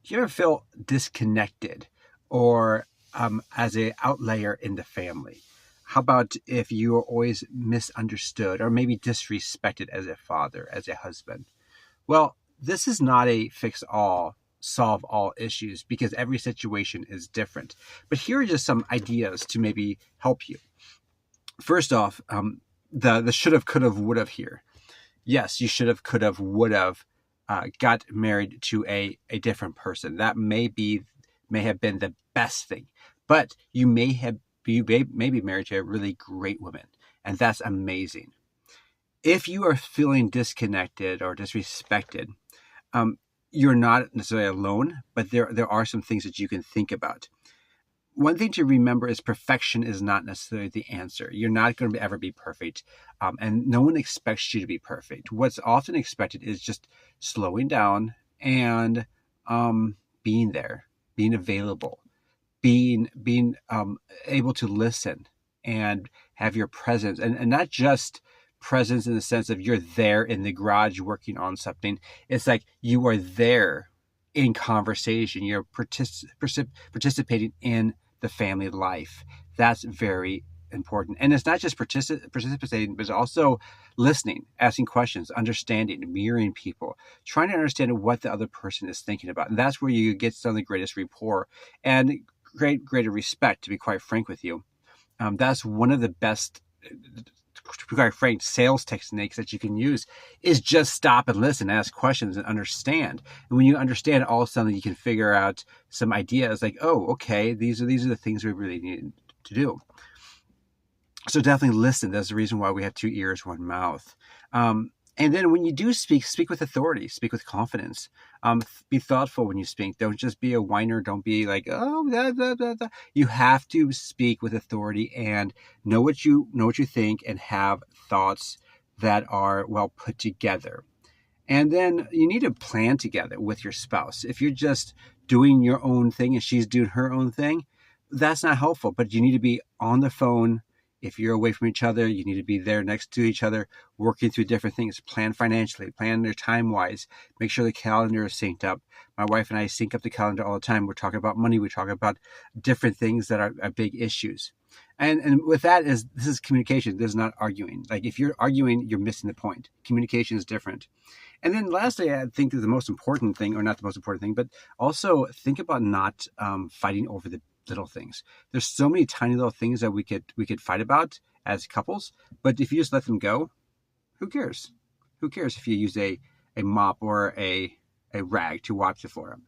Do you ever feel disconnected or as a outlier in the family? How about if you are always misunderstood or maybe disrespected as a father, as a husband? Well, this is not a fix all, solve all issues because every situation is different. But here are just some ideas to maybe help you. First off, the should have, could have, would have here. Yes, you should have, could have, would have got married to a different person. That may have been the best thing, but you may be married to a really great woman, and that's amazing. If you are feeling disconnected or disrespected, um, you're not necessarily alone, but there are some things that you can think about. One thing to remember is perfection is not necessarily the answer. You're not going to ever be perfect, and no one expects you to be perfect. What's often expected is just slowing down and being there, being available, being able to listen and have your presence, and not just presence in the sense of you're there in the garage working on something. It's like you are there in conversation. You're participating in the family life. That's very important. And it's not just participating, but it's also listening, asking questions, understanding, mirroring people, trying to understand what the other person is thinking about. And that's where you get some of the greatest rapport and greater respect, to be quite frank with you. That's one of the best, to be quite frank, sales techniques that you can use is just stop and listen, ask questions and understand. And when you understand, all of a sudden you can figure out some ideas like, oh, okay, these are the things we really need to do. So definitely listen. That's the reason why we have two ears, one mouth. And then when you do speak, speak with authority, speak with confidence. Be thoughtful when you speak. Don't just be a whiner. Don't be like, oh, blah, blah, blah, blah. You have to speak with authority and know what you think and have thoughts that are well put together. And then you need to plan together with your spouse. If you're just doing your own thing and she's doing her own thing, that's not helpful. But you need to be on the phone. If you're away from each other, you need to be there next to each other, working through different things. Plan financially, plan your time wise, make sure the calendar is synced up. My wife and I sync up the calendar all the time. We're talking about money. We're talking about different things that are big issues. And with that this is communication. This is not arguing. Like if you're arguing, you're missing the point. Communication is different. And then lastly, I think that the most important thing, or not the most important thing, but also think about not fighting over the little things. There's so many tiny little things that we could fight about as couples, but if you just let them go, who cares? Who cares if you use a mop or a rag to wipe the floor up?